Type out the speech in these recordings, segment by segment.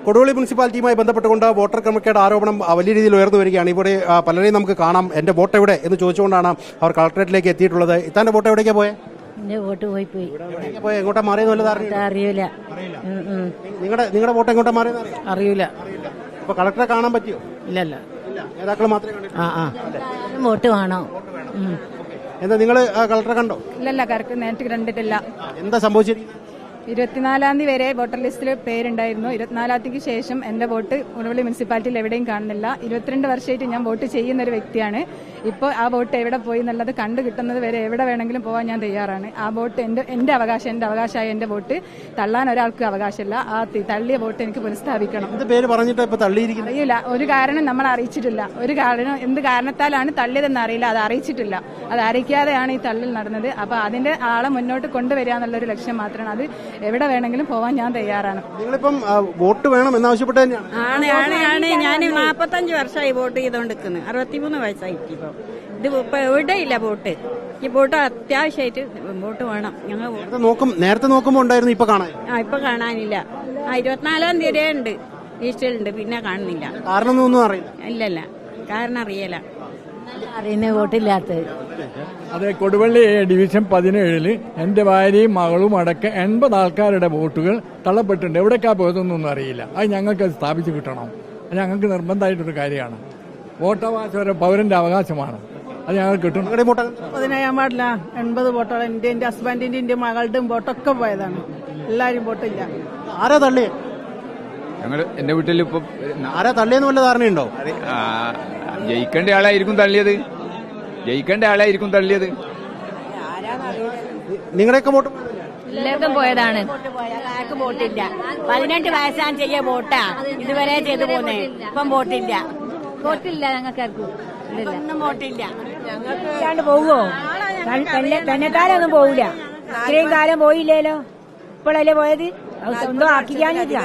കൊടുവള്ളി മുനിസിപ്പാലിറ്റിയുമായി ബന്ധപ്പെട്ടുകൊണ്ട് വോട്ടർ ക്രമക്കേട് ആരോപണം വലിയ രീതിയിൽ ഉയർന്നു വരികയാണ്. ഇവിടെ പലരെയും നമുക്ക് കാണാം. എന്റെ വോട്ട് എവിടെ എന്ന് ചോദിച്ചുകൊണ്ടാണ് അവർ കളക്ടറേറ്റിലേക്ക് എത്തിയിട്ടുള്ളത്. ഇത്താന്റെ വോട്ട് എവിടേക്കാ പോയെ? എന്റെ വോട്ട് പോയി എങ്ങോട്ടാ മാറിയെന്ന് വല്ലതും അറിയില്ല. നിങ്ങളുടെ വോട്ട് എങ്ങോട്ടാ മാറിയെന്ന് അറിയില്ല. അപ്പൊ കളക്ടറെ കാണാൻ പറ്റിയോ? ഇല്ലല്ല, നേതാക്കൾ മാത്രമേ കണ്ടിട്ടുള്ളൂ. വോട്ട് വേണോ? എന്താ നിങ്ങൾ കളക്ടറെ കണ്ടോ? ഇല്ലല്ല, നേരിട്ട് കണ്ടിട്ടില്ല. എന്താ സംഭവിച്ചിരിക്കുന്നത്? 24-ാം തീയതി വരെ വോട്ടർ ലിസ്റ്റിൽ പേരുണ്ടായിരുന്നു. 24-ാം തീയതിക്ക് ശേഷം എന്റെ വോട്ട് കൊടുവള്ളി മുനിസിപ്പാലിറ്റിയിൽ എവിടെയും കാണുന്നില്ല. 22 വർഷമായിട്ട് ഞാൻ വോട്ട് ചെയ്യുന്ന ഒരു വ്യക്തിയാണ്. ഇപ്പോൾ ആ വോട്ട് എവിടെ പോയി എന്നുള്ളത് കണ്ടു കിട്ടുന്നത് വരെ എവിടെ വേണമെങ്കിലും പോകാൻ ഞാൻ തയ്യാറാണ്. ആ വോട്ട് എന്റെ അവകാശമായ എന്റെ വോട്ട് തള്ളാൻ ഒരാൾക്ക് അവകാശമില്ല. ആ തള്ളിയ വോട്ട് എനിക്ക് പുനഃസ്ഥാപിക്കണം. അറിയില്ല, ഒരു കാരണം നമ്മൾ അറിയിച്ചിട്ടില്ല. എന്ത് കാരണത്താലാണ് തള്ളിയതെന്ന് അറിയില്ല, അത് അറിയിച്ചിട്ടില്ല. അത് അറിയിക്കാതെയാണ് ഈ തള്ളിൽ നടന്നത്. അപ്പൊ അതിന്റെ ആളെ മുന്നോട്ട് കൊണ്ടുവരിക എന്നുള്ളൊരു ലക്ഷ്യം മാത്രമാണ്. അത് എവിടെ വേണമെങ്കിലും പോവാൻ ഞാൻ തയ്യാറാണ്. നിങ്ങളിപ്പം വോട്ട് വേണം എന്നാവശ്യപ്പെട്ട് തന്നെയാണ്? ഞാൻ 45 വർഷമായി വോട്ട് ചെയ്തോണ്ടിരിക്കുന്നത്. 63 വയസ്സായിട്ട് ഇത് ഇപ്പൊ എവിടെയില്ല വോട്ട്. ഈ വോട്ട് അത്യാവശ്യമായിട്ട് വോട്ട് വേണം. ഞങ്ങൾ നേരത്തെ നോക്കുമ്പോ ഉണ്ടായിരുന്നു, ഇപ്പൊ കാണാൻ ഇപ്പൊ കാണാനില്ല. 24-ാം തീയതി ഉണ്ട്, ലിസ്റ്റിലുണ്ട്, പിന്നെ കാണുന്നില്ല. കാരണം ഒന്നും അറിയില്ല. ഇല്ലല്ല, കാരണം അറിയില്ല. അറിയുന്ന വോട്ടില്ലാത്തത്. അതെ, കൊടുവള്ളി ഡിവിഷൻ 17 എന്റെ ഭാര്യയും മകളും അടക്കം 80 ആൾക്കാരുടെ വോട്ടുകൾ തള്ളപ്പെട്ടിട്ടുണ്ട്. എവിടേക്കാ പോയതൊന്നും അറിയില്ല. അത് ഞങ്ങൾക്ക് സ്ഥാപിച്ചു കിട്ടണം. അത് ഞങ്ങൾക്ക് നിർബന്ധമായിട്ടൊരു കാര്യമാണ്. വോട്ടവകാശം ഒരു പൗരന്റെ അവകാശമാണ്. അത് ഞങ്ങൾ കിട്ടും. അതിനാൻ പാടില്ല. 80 വോട്ടുകൾ എന്റെ ഹസ്ബൻഡിന്റെ എന്റെ മകളുടെയും വോട്ടൊക്കെ പോയതാണ്. എല്ലാരും വോട്ടില്ല. ആരാ തള്ളിയ? എന്റെ വീട്ടിൽ ഇപ്പൊ ആരാ തള്ളിയെന്ന് വല്ല ധാരണയുണ്ടോ? ജയിക്കേണ്ട ആളായിരിക്കും തള്ളിയത്. നിങ്ങളുടെയൊക്കെ വോട്ട് എല്ലാവർക്കും പോയതാണ്. ആർക്കും വോട്ടില്ല. 18 വയസ്സാണ് ചെയ്യ വോട്ടാ ഇതുവരെ ചെയ്തു പോന്നേ. ഇപ്പം വോട്ടില്ല. ഞങ്ങൾക്കാർക്കും ഒന്നും വോട്ടില്ല. ഞങ്ങൾക്ക് പോവോ? തന്നെത്താനൊന്നും പോവില്ല. ഇത്രയും കാലം പോയില്ലേലോ. ഇപ്പോഴല്ലേ പോയത്? സ്വന്തം ആക്കിക്കാനില്ല.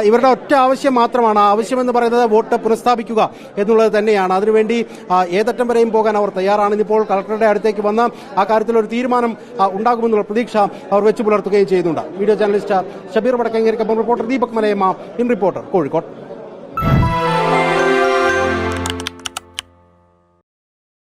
ഇവരുടെ ഒറ്റ ആവശ്യം മാത്രമാണ്. ആവശ്യമെന്ന് പറയുന്നത് വോട്ട് പുനഃസ്ഥാപിക്കുക എന്നുള്ളത് തന്നെയാണ്. അതിനുവേണ്ടി ഏതറ്റം വരെയും പോകാൻ അവർ തയ്യാറാണ്. ഇപ്പോൾ കളക്ടറുടെ അടുത്തേക്ക് വന്ന് ആ കാര്യത്തിൽ ഒരു തീരുമാനം ഉണ്ടാകുമെന്നുള്ള പ്രതീക്ഷ അവർ വെച്ചു പുലർത്തുകയും ചെയ്യുന്നുണ്ട്. വീഡിയോ ജേർണലിസ്റ്റ് ഷബീർ വടക്കങ്ങേരിക്കൊപ്പം റിപ്പോർട്ടർ ദീപക് മലയമ്മ, ഇൻ റിപ്പോർട്ടർ, കോഴിക്കോട്.